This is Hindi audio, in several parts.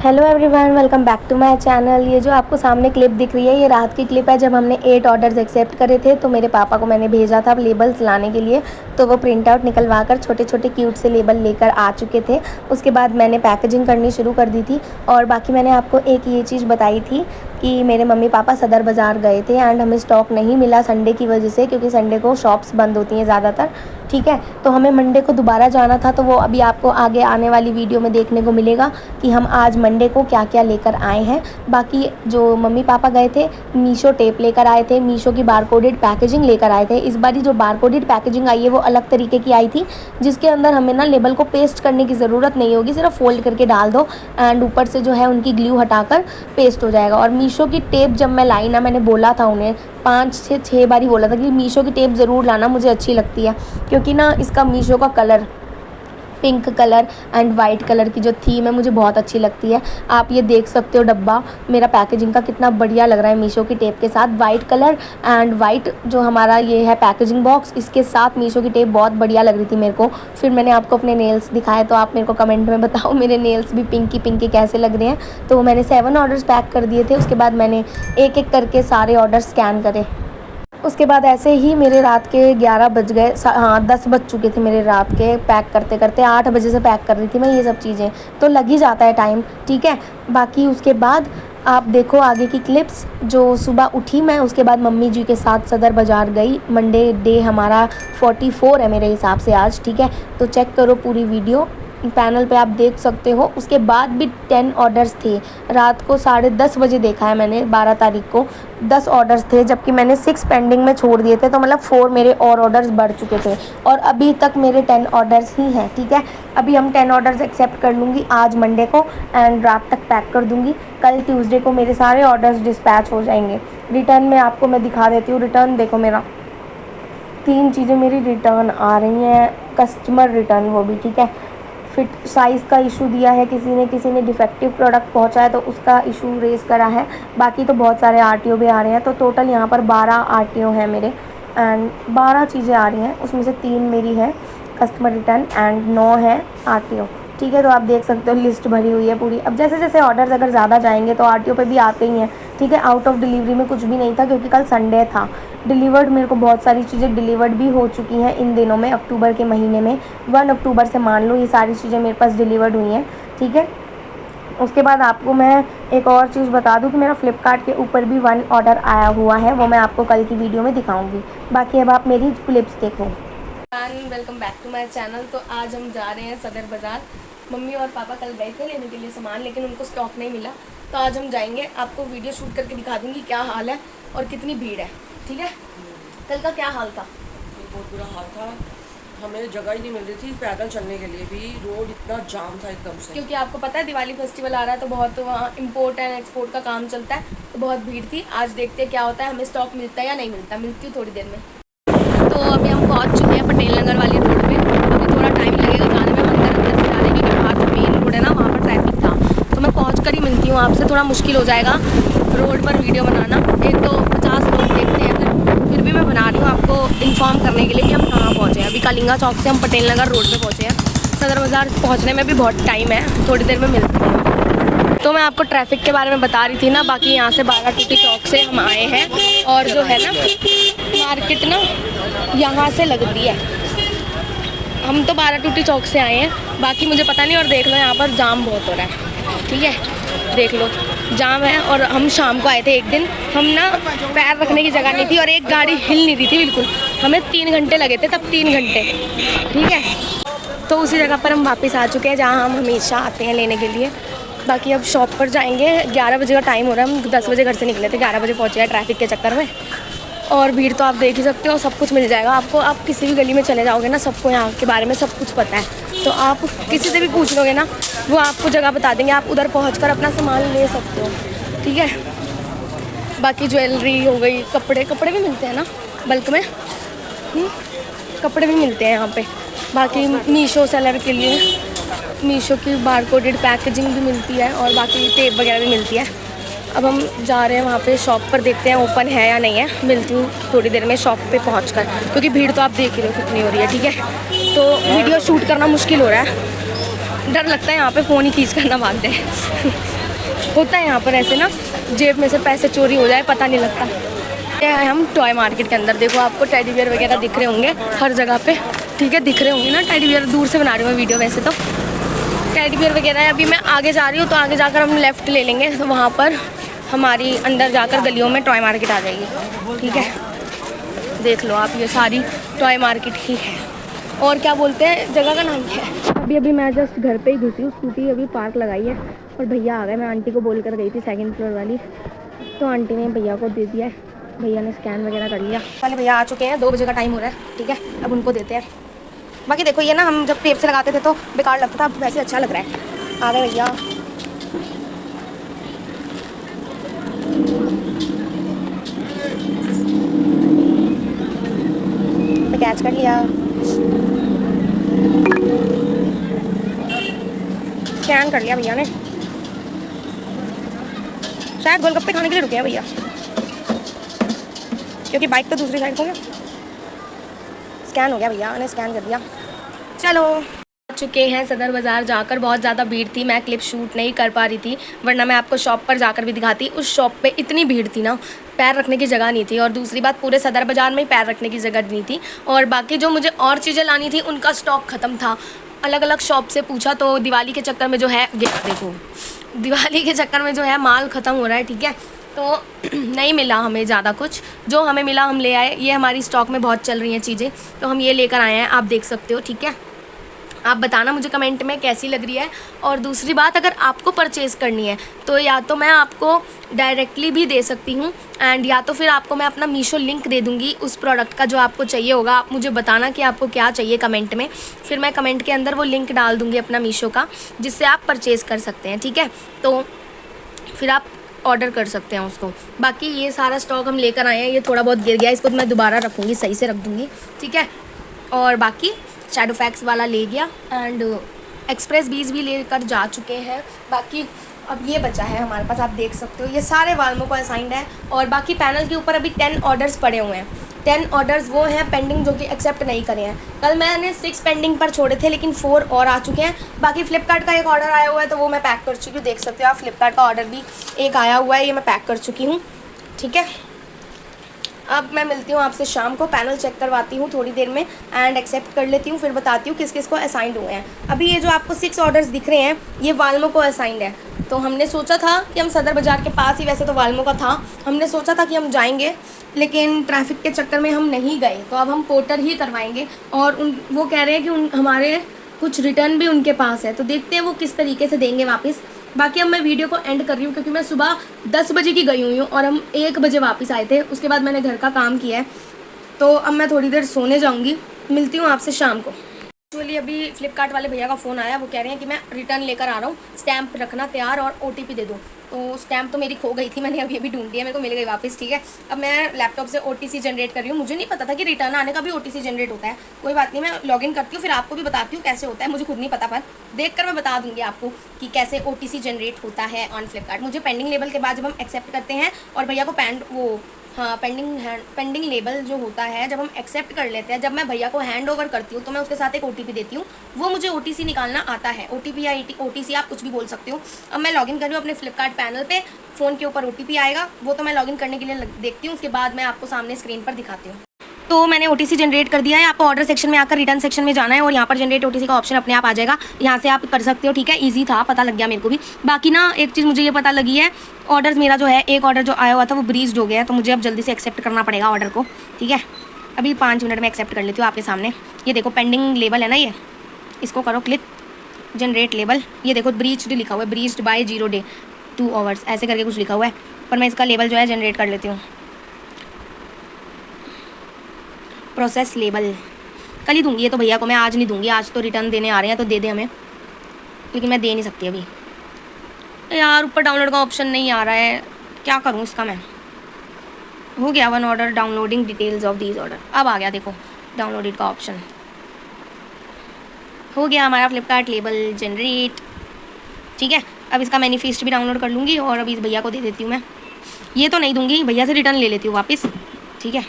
Hello everyone, welcome back to my channel. ये जो आपको सामने क्लिप दिख रही है, ये रात की क्लिप है जब हमने 8 ऑर्डर्स एक्सेप्ट करे थे। तो मेरे पापा को मैंने भेजा था लेबल्स लाने के लिए, तो वो प्रिंट आउट निकलवा कर छोटे छोटे क्यूट से लेबल लेकर आ चुके थे। उसके बाद मैंने पैकेजिंग करनी शुरू कर दी थी। और बाकी मैंने आपको एक ये चीज़ बताई थी कि मेरे मम्मी पापा सदर बाज़ार गए थे एंड हमें स्टॉक नहीं मिला संडे की वजह से, क्योंकि संडे को शॉप्स बंद होती हैं ज़्यादातर। ठीक है, तो हमें मंडे को दोबारा जाना था, तो वो अभी आपको आगे आने वाली वीडियो में देखने को मिलेगा कि हम आज मंडे को क्या क्या लेकर आए हैं। बाकी जो मम्मी पापा गए थे, मीशो टेप लेकर आए थे, मीशो की बारकोडेड पैकेजिंग लेकर आए थे। इस बारी जो बारकोडेड पैकेजिंग आई है वो अलग तरीके की आई थी, जिसके अंदर हमें ना लेबल को पेस्ट करने की ज़रूरत नहीं होगी, सिर्फ फोल्ड करके डाल दो एंड ऊपर से जो है उनकी ग्लू हटाकर पेस्ट हो जाएगा। और मीशो की टेप जब मैं लाई ना, मैंने बोला था उन्हें 5 से 6 बार ही बोला था कि मीशो की टेप ज़रूर लाना, मुझे अच्छी लगती है, क्योंकि ना इसका मीशो का colour pink colour and white colour की जो थीम है मुझे बहुत अच्छी लगती है। आप ये देख सकते हो डब्बा मेरा पैकेजिंग का कितना बढ़िया लग रहा है मीशो की टेप के साथ। वाइट कलर एंड वाइट जो हमारा ये है पैकेजिंग बॉक्स, इसके साथ मीशो की टेप बहुत बढ़िया लग रही थी मेरे को। फिर मैंने आपको अपने नेल्स दिखाए, तो आप मेरे को कमेंट में बताओ मेरे नेल्स भी पिंकी पिंकी कैसे लग रहे हैं। तो मैंने 7 ऑर्डर्स पैक कर दिए थे। उसके बाद मैंने एक एक करके सारे ऑर्डर स्कैन करे। उसके बाद ऐसे ही मेरे रात के 11 बज गए, हाँ 10 बज चुके थे मेरे रात के पैक करते करते। 8 बजे से पैक कर रही थी मैं ये सब चीज़ें, तो लग ही जाता है टाइम। ठीक है, बाकी उसके बाद आप देखो आगे की क्लिप्स। जो सुबह उठी मैं, उसके बाद मम्मी जी के साथ सदर बाज़ार गई। मंडे डे हमारा 44 है मेरे हिसाब से आज। ठीक है, तो चेक करो पूरी वीडियो, पैनल पे आप देख सकते हो। उसके बाद भी 10 ऑर्डर्स थे। रात को 10:30 बजे देखा है मैंने, 12 तारीख को 10 ऑर्डर्स थे, जबकि मैंने 6 पेंडिंग में छोड़ दिए थे, तो मतलब 4 मेरे और ऑर्डर्स बढ़ चुके थे। और अभी तक मेरे 10 ऑर्डर्स ही हैं। ठीक है, अभी हम 10 ऑर्डर्स एक्सेप्ट कर लूँगी आज मंडे को एंड रात तक पैक कर दूँगी। कल ट्यूसडे को मेरे सारे ऑर्डर्स डिस्पैच हो जाएंगे। रिटर्न में आपको मैं दिखा देती हूँ। रिटर्न देखो, मेरा 3 चीज़ें मेरी रिटर्न आ रही हैं, कस्टमर रिटर्न वो भी। ठीक है, फिट साइज़ का इशू दिया है किसी ने डिफेक्टिव प्रोडक्ट पहुंचा है तो उसका इशू रेज़ करा है। बाकी तो बहुत सारे आरटीओ भी आ रहे हैं, तो टोटल यहाँ पर 12 आरटीओ हैं मेरे एंड 12 चीज़ें आ रही हैं। उसमें से 3 मेरी है कस्टमर रिटर्न एंड 9 है आरटीओ। ठीक है, तो आप देख सकते हो लिस्ट भरी हुई है पूरी। अब जैसे जैसे ऑर्डर्स अगर ज़्यादा जाएंगे तो आरटीओ पे भी आते ही हैं। ठीक है, आउट ऑफ डिलीवरी में कुछ भी नहीं था, क्योंकि कल संडे था। डिलीवर्ड मेरे को बहुत सारी चीज़ें डिलीवर्ड भी हो चुकी हैं इन दिनों में, अक्टूबर के महीने में। 1 अक्टूबर से मान लो ये सारी चीज़ें मेरे पास डिलीवर्ड हुई हैं। ठीक है, उसके बाद आपको मैं एक और चीज़ बता दूं कि मेरा फ्लिपकार्ट के ऊपर भी 1 ऑर्डर आया हुआ है, वो मैं आपको कल की वीडियो में दिखाऊंगी। बाकी अब आप मेरी क्लिप्स देखो। Welcome back to my channel. तो आज हम जा रहे हैं सदर बाज़ार। मम्मी और पापा कल गए थे लेने के लिए सामान, लेकिन उनको स्टॉक नहीं मिला, तो आज हम जाएंगे। आपको वीडियो शूट करके दिखा दूंगी क्या हाल है और कितनी भीड़ है। ठीक है, कल का क्या हाल था? बहुत बुरा हाल था, हमें जगह ही नहीं मिल रही थी पैदल चलने के लिए भी। रोड इतना जाम था एकदम से, क्योंकि आपको पता है दिवाली फेस्टिवल आ रहा है, तो बहुत वहाँ इम्पोर्ट एंड एक्सपोर्ट का काम चलता है, तो बहुत भीड़ थी। आज देखते हैं क्या होता है, हमें स्टॉक मिलता है या नहीं मिलता। मिलती हूँ थोड़ी देर में। तो अभी हम पहुँच चुके हैं पटेल नगर वाली रोड पे। अभी थोड़ा टाइम लगेगा जाने में, अंदर से जाने, क्योंकि बाहर जो मेन रोड है ना वहाँ पर ट्रैफिक था। तो मैं पहुँच कर ही मिलती हूँ आपसे, थोड़ा मुश्किल हो जाएगा रोड पर वीडियो बनाना। एक तो 50 लोग देखते हैं, फिर भी मैं बना रही हूँ आपको इन्फॉर्म करने के लिए कि हम कहाँ पहुँचे हैं। अभी कलिंगा चौक से हम पटेल नगर रोड पे पहुँचे हैं। सदर बाज़ार पहुँचने में भी बहुत टाइम है, थोड़ी देर में मिलती हूँ। तो मैं आपको ट्रैफिक के बारे में बता रही थी ना। बाकी यहाँ से 12 टूटी चौक से हम आए हैं, और जो है ना मार्केट ना यहाँ से लगती है। हम तो 12 टूटी चौक से आए हैं, बाकी मुझे पता नहीं। और देख लो यहाँ पर जाम बहुत हो रहा है। ठीक है, देख लो जाम है। और हम शाम को आए थे एक दिन, हम ना पैर रखने की जगह नहीं थी और एक गाड़ी हिल नहीं रही थी बिल्कुल। हमें 3 घंटे लगे थे तब, 3 घंटे। ठीक है, तो उसी जगह पर हम वापस आ चुके हैं जहाँ हम हमेशा आते हैं लेने के लिए। बाकी अब शॉप पर जाएंगे। 11 बजे का टाइम हो रहा है, हम 10 बजे घर से निकले थे, 11 बजे पहुँचे हैं ट्रैफिक के चक्कर में। और भीड़ तो आप देख ही सकते हो, सब कुछ मिल जाएगा आपको। आप किसी भी गली में चले जाओगे ना, सबको यहाँ के बारे में सब कुछ पता है। तो आप किसी से भी पूछ लोगे ना, वो आपको जगह बता देंगे, आप उधर पहुँचकर अपना सामान ले सकते हो। ठीक है, बाकी ज्वेलरी हो गई, कपड़े भी मिलते हैं ना बल्क में। कपड़े भी मिलते हैं यहाँ पे। बाकी मीशो सेलर के लिए मीशो की बारकोडेड पैकेजिंग भी मिलती है, और बाकी टेप वगैरह भी मिलती है। अब हम जा रहे हैं वहाँ पे शॉप पर, देखते हैं ओपन है या नहीं है। मिलती हूँ थोड़ी देर में शॉप पे पहुँचकर, क्योंकि भीड़ तो आप देख ही रहे हो कितनी हो रही है। ठीक है, तो वीडियो शूट करना मुश्किल हो रहा है। डर लगता है यहाँ पे फ़ोन ही खींच कर ना भाग जाए। होता है यहाँ पर ऐसे ना, जेब में से पैसे चोरी हो जाए पता नहीं लगता। ये है हम टॉय मार्केट के अंदर। देखो आपको टेडी बियर वगैरह दिख रहे होंगे हर जगह पे, ठीक है, दिख रहे होंगे ना टेडी बियर। दूर से बना रही हूँ मैं वीडियो वैसे तो। टेडी बियर वगैरह है। अभी मैं आगे जा रही हूँ, तो आगे जाकर हम लेफ़्ट ले लेंगे, तो वहाँ पर हमारी अंदर जाकर गलियों में टॉय मार्केट आ जाएगी, ठीक है। देख लो आप, ये सारी टॉय मार्केट ही है। और क्या बोलते हैं जगह का नाम क्या है। अभी मैं जस्ट घर पे ही घुसी हूँ, स्कूटी अभी पार्क लगाई है और भैया आ गए। मैं आंटी को बोल कर गई थी 2nd फ्लोर वाली, तो आंटी ने भैया को दे दिया है। भैया ने स्कैन वगैरह कर लिया। पहले भैया आ चुके हैं, 2 बजे का टाइम हो रहा है, ठीक है, अब उनको देते हैं। बाकी देखो ये ना, हम जब टेप से लगाते थे तो बेकार लगता था, अब वैसे अच्छा लग रहा है। आ गए भैया। कैच कर लिया, स्कैन कर लिया भैया ने। शायद गोलगप्पे खाने के लिए रुके हैं भैया, क्योंकि बाइक तो दूसरी साइड को है। स्कैन हो गया, भैया ने स्कैन कर दिया। चलो चुके हैं सदर बाज़ार जाकर। बहुत ज़्यादा भीड़ थी, मैं क्लिप शूट नहीं कर पा रही थी, वरना मैं आपको शॉप पर जाकर भी दिखाती। उस शॉप पे इतनी भीड़ थी ना, पैर रखने की जगह नहीं थी। और दूसरी बात, पूरे सदर बाज़ार में ही पैर रखने की जगह नहीं थी। और बाकी जो मुझे और चीज़ें लानी थी उनका स्टॉक ख़त्म था। अलग अलग शॉप से पूछा तो दिवाली के चक्कर में जो है, देखो दिवाली के चक्कर में जो है माल ख़त्म हो रहा है, ठीक है, तो नहीं मिला हमें ज़्यादा कुछ। जो हमें मिला हम ले आए। ये हमारी स्टॉक में बहुत चल रही हैं चीज़ें, तो हम ये लेकर आए हैं, आप देख सकते हो, ठीक है। आप बताना मुझे कमेंट में कैसी लग रही है। और दूसरी बात, अगर आपको परचेज़ करनी है तो या तो मैं आपको डायरेक्टली भी दे सकती हूँ, एंड या तो फिर आपको मैं अपना मीशो लिंक दे दूँगी उस प्रोडक्ट का जो आपको चाहिए होगा। आप मुझे बताना कि आपको क्या चाहिए कमेंट में, फिर मैं कमेंट के अंदर वो लिंक डाल दूँगी अपना मीशो का, जिससे आप परचेज़ कर सकते हैं, ठीक है। तो फिर आप ऑर्डर कर सकते हैं उसको। बाकी ये सारा स्टॉक हम लेकर आए हैं। ये थोड़ा बहुत गिर गया, इसको तो मैं दोबारा रखूँगी, सही से रख दूँगी, ठीक है। और बाकी शैडो फैक्स वाला ले गया, एंड एक्सप्रेस बीज भी लेकर जा चुके हैं। बाकी अब ये बचा है हमारे पास, आप देख सकते हो, ये सारे वाल्मो को असाइंड है। और बाकी पैनल के ऊपर अभी 10 ऑर्डर्स पड़े हुए हैं। 10 ऑर्डर्स वो हैं पेंडिंग, जो कि एक्सेप्ट नहीं करे हैं। कल मैंने 6 पेंडिंग पर छोड़े थे, लेकिन 4 और आ चुके हैं। बाकी फ्लिपकार्ट का एक ऑर्डर आया हुआ है, तो वो मैं पैक कर चुकी हूँ, देख सकते हो आप। फ्लिपकार्ट का ऑर्डर भी एक आया हुआ है, ये मैं पैक कर चुकी हूँ, ठीक है। अब मैं मिलती हूँ आपसे शाम को, पैनल चेक करवाती हूँ थोड़ी देर में, एंड एक्सेप्ट कर लेती हूँ, फिर बताती हूँ किस किस को असाइंड हुए हैं। अभी ये जो आपको 6 ऑर्डर्स दिख रहे हैं, ये वाल्मो को असाइंड है। तो हमने सोचा था कि हम सदर बाज़ार के पास ही, वैसे तो वाल्मो का था, हमने सोचा था कि हम जाएंगे, लेकिन ट्रैफिक के चक्कर में हम नहीं गए। तो अब हम पोर्टर ही करवाएंगे। और वो कह रहे हैं कि हमारे कुछ रिटर्न भी उनके पास है, तो देखते हैं वो किस तरीके से देंगे वापस। बाकी अब मैं वीडियो को एंड कर रही हूँ, क्योंकि मैं सुबह 10 बजे की गई हुई हूँ और हम 1 बजे वापस आए थे। उसके बाद मैंने घर का काम किया है, तो अब मैं थोड़ी देर सोने जाऊँगी। मिलती हूँ आपसे शाम को। एक्चुअली अभी फ्लिपकार्ट वाले भैया का फ़ोन आया, वो कह रहे हैं कि मैं रिटर्न लेकर आ रहा हूँ, स्टैम्प रखना तैयार और OTP दे दो। तो स्टैम्प तो मेरी खो गई थी, मैंने अभी ढूंढ लिया, मेरे को मिल गई वापस, ठीक है। अब मैं लैपटॉप से OTC जनरेट कर रही हूँ। मुझे नहीं पता था कि रिटर्न आने का भी OTC जनरेट होता है। कोई बात नहीं, मैं लॉगिन करती हूँ, फिर आपको भी बताती हूँ कैसे होता है। मुझे खुद नहीं पता, पर देख कर मैं बता दूँगी आपको कि कैसे OTC जनरेट होता है ऑन फ्लिपकार्ट। मुझे पेंडिंग लेबल के बाद जब हम एक्सेप्ट करते हैं और भैया को पेंडिंग लेबल जो होता है, जब हम एक्सेप्ट कर लेते हैं, जब मैं भैया को हैंड ओवर करती हूँ, तो मैं उसके साथ एक OTP देती हूँ। वो मुझे OTC निकालना आता है, OTP या OTC आप कुछ भी बोल सकते हो। अब मैं लॉगिन कर रही हूँ अपने फ्लिपकार्ट पैनल पे, फ़ोन के ऊपर OTP आएगा, वो तो मैं लॉगिन करने के लिए देखती हूँ, उसके बाद मैं आपको सामने स्क्रीन पर दिखाती हूँ। तो मैंने OTC जनरेट कर दिया है। आपको ऑर्डर सेक्शन में आकर रिटर्न सेक्शन में जाना है, और यहाँ पर जनरेट OTC का ऑप्शन अपने आप आ जाएगा, यहाँ से आप कर सकते हो, ठीक है। ईजी था, पता लग गया मेरे को भी। बाकी ना एक चीज़ मुझे ये पता लगी है, ऑर्डर्स मेरा जो है, एक ऑर्डर जो आया हुआ था वो ब्रीज्ड हो गया है, तो मुझे अब जल्दी से एक्सेप्ट करना पड़ेगा ऑर्डर को, ठीक है। अभी 5 मिनट में एक्सेप्ट कर लेती हूँ आपके सामने। ये देखो पेंडिंग लेबल है ना, ये इसको करो क्लिक, जनरेट लेबल। ये देखो ब्रीच्ड लिखा हुआ है, ब्रीच्ड बाय 0 day 2 hours ऐसे करके कुछ लिखा हुआ है, पर मैं इसका लेबल जो है जनरेट कर लेती हूँ। प्रोसेस लेबल कल ही दूंगी, ये तो भैया को मैं आज नहीं दूंगी, आज तो रिटर्न देने आ रहे हैं तो दे दे हमें, लेकिन मैं दे नहीं सकती अभी यार। ऊपर डाउनलोड का ऑप्शन नहीं आ रहा है, क्या करूँ इसका मैं। हो गया 1 order, downloading details of these order, अब आ गया देखो डाउनलोडेड का ऑप्शन। हो गया हमारा फ्लिपकार्ट लेबल जनरेट, ठीक है। अब इसका मैनिफेस्ट भी डाउनलोड कर लूँगी, और अभी इस भैया को दे देती हूँ मैं। ये तो नहीं दूँगी, भैया से रिटर्न ले लेती हूँ वापस, ठीक है।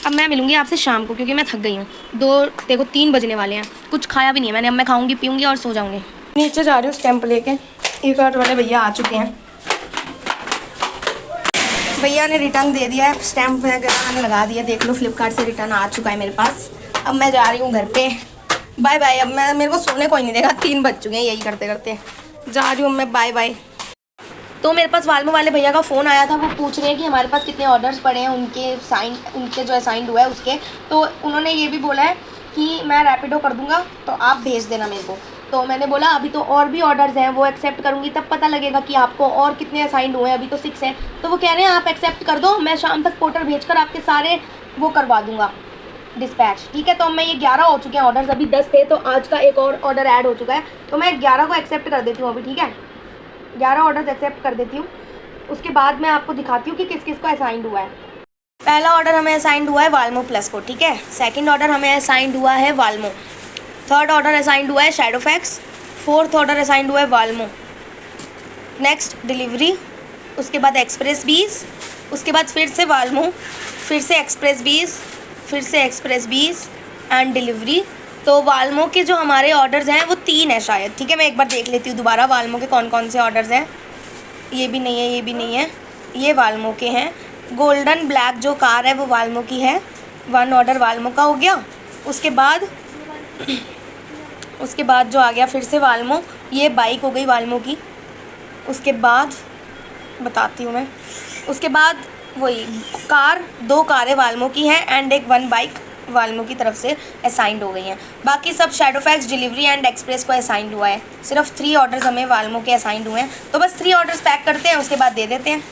अब मैं मिलूंगी आपसे शाम को क्योंकि मैं थक गई हूँ। 3 बजने वाले हैं, कुछ खाया भी नहीं है मैंने। अब मैं खाऊंगी पीऊँगी और सो जाऊँगी। नीचे जा रही हूँ स्टैंप लेके। एक ऑटो वाले भैया आ चुके हैं। भैया ने रिटर्न दे दिया है, स्टैंप वगैरह मैंने लगा दिया। देख लो फ्लिपकार्ट से रिटर्न आ चुका है मेरे पास। अब मैं जा रही हूँ घर पे। Bye bye. अब मेरे को सोने कोई नहीं देगा, 3 बज चुके हैं। यही करते करते जा रही हूँ मैं। Bye bye. तो मेरे पास वालमो वाले भैया का फ़ोन आया था। वो पूछ रहे हैं कि हमारे पास कितने ऑर्डर्स पड़े हैं उनके जो असाइंड हुआ है उसके। तो उन्होंने ये भी बोला है कि मैं रैपिडो कर दूंगा तो आप भेज देना मेरे को। तो मैंने बोला अभी तो और भी ऑर्डर्स हैं, वो एक्सेप्ट करूँगी तब पता लगेगा कि आपको और कितने असाइंड हुए हैं। अभी तो 6 हैं। तो वो कह रहे हैं आप एक्सेप्ट कर दो, मैं शाम तक पोर्टर भेजकर आपके सारे वो करवा दूँगा डिस्पैच। ठीक है। तो मैं ये 11 हो चुके हैं ऑर्डर्स, अभी 10 थे तो आज का एक और ऑर्डर ऐड हो चुका है। तो मैं 11 को एक्सेप्ट कर देती हूँ अभी। ठीक है, 11 ऑर्डर्स एक्सेप्ट कर देती हूँ। उसके बाद मैं आपको दिखाती हूँ कि किस किस को असाइंड हुआ है। पहला ऑर्डर हमें असाइंड हुआ है वालमो प्लस को। ठीक है। सेकंड ऑर्डर हमें असाइंड हुआ है वालमो। थर्ड ऑर्डर असाइंड हुआ है शैडोफैक्स। फोर्थ ऑर्डर असाइंड हुआ है वालमो। नेक्स्ट डिलीवरी, उसके बाद एक्सप्रेस 20, उसके बाद फिर से वालमो, फिर से एक्सप्रेस 20, फिर से एक्सप्रेस 20 एंड डिलीवरी। तो वालमो के जो हमारे ऑर्डर्स हैं वो 3 हैं शायद। ठीक है, मैं एक बार देख लेती हूँ दोबारा वालमो के कौन कौन से ऑर्डर्स हैं। ये भी नहीं है, ये भी नहीं है, ये वालमो के हैं। गोल्डन ब्लैक जो कार है वो वालमो की है। 1 ऑर्डर वालमो का हो गया। उसके बाद जो आ गया फिर से वालमो, ये बाइक हो गई वालमो की। उसके बाद बताती हूँ मैं। उसके बाद वही कार, 2 कारें वालमो की हैं एंड 1 बाइक वालमो की तरफ से असाइंड हो गई हैं। बाकी सब शैडोफैक्स, डिलीवरी एंड एक्सप्रेस को असाइंड हुआ है। सिर्फ 3 ऑर्डर्स हमें वालमो के असाइंड हुए हैं। तो बस 3 ऑर्डर्स पैक करते हैं, उसके बाद दे देते हैं।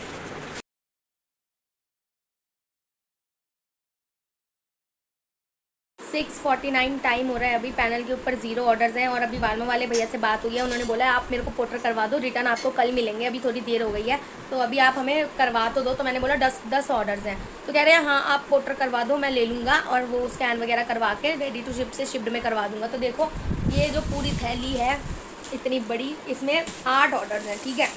6:49 टाइम हो रहा है। अभी पैनल के ऊपर 0 ऑर्डर्स हैं और अभी वालमो वाले भैया से बात हुई है। उन्होंने बोला है आप मेरे को पोर्टर करवा दो, रिटर्न आपको कल मिलेंगे। अभी थोड़ी देर हो गई है तो अभी आप हमें करवा तो दो। तो मैंने बोला 10 ऑर्डर्स हैं। तो कह रहे हैं हाँ आप पोर्टर करवा दो, मैं ले लूँगा और वो स्कैन वगैरह करवा के रेडी टू शिप से शिफ्ट में करवा दूँगा। तो देखो ये जो पूरी थैली है इतनी बड़ी, इसमें 8 ऑर्डर्स हैं। ठीक है,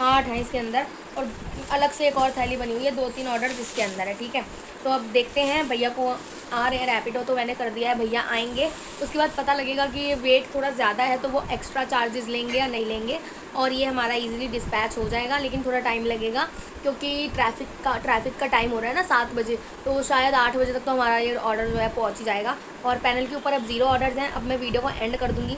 8 हैं इसके अंदर और अलग से एक और थैली बनी हुई है, 2-3 ऑर्डर इसके अंदर है। ठीक है, तो अब देखते हैं। भैया को आ रहे हैं रैपिडो, तो मैंने कर दिया है। भैया आएंगे उसके बाद पता लगेगा कि ये वेट थोड़ा ज़्यादा है तो वो एक्स्ट्रा चार्जेस लेंगे या नहीं लेंगे और ये हमारा इजीली डिस्पैच हो जाएगा। लेकिन थोड़ा टाइम लगेगा क्योंकि ट्रैफिक का टाइम हो रहा है ना 7 बजे, तो शायद 8 बजे तक तो हमारा ये ऑर्डर जो है पहुँच ही जाएगा। और पैनल के ऊपर अब 0 ऑर्डर्स हैं। अब मैं वीडियो को एंड कर दूँगी।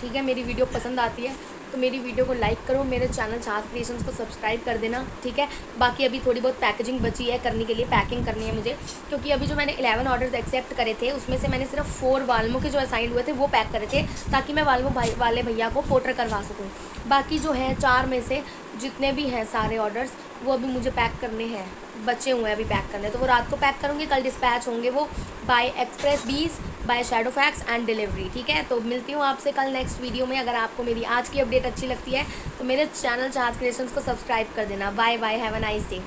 ठीक है, मेरी वीडियो पसंद आती है तो मेरी वीडियो को लाइक करो, मेरे चैनल चाहत क्रिएशंस को सब्सक्राइब कर देना। ठीक है, बाकी अभी थोड़ी बहुत पैकेजिंग बची है करने के लिए, पैकिंग करनी है मुझे। क्योंकि अभी जो मैंने 11 ऑर्डर्स एक्सेप्ट करे थे उसमें से मैंने सिर्फ 4 वालमो के जो असाइन हुए थे वो पैक करे थे ताकि मैं वालमो वाले भैया को पोर्टर करवा सकूँ। बाकी जो है 4 में से जितने भी हैं सारे ऑर्डर्स वो अभी मुझे पैक करने हैं, बचे हुए हैं अभी पैक करने। तो वो रात को पैक करूँगी, कल डिस्पैच होंगे वो by express 20, by Shadowfax and delivery. ठीक है, तो मिलती हूँ आपसे कल नेक्स्ट वीडियो में। अगर आपको मेरी आज की अपडेट अच्छी लगती है तो मेरे चैनल चाहत क्रिएशंस को सब्सक्राइब कर देना। Bye bye, have a nice day.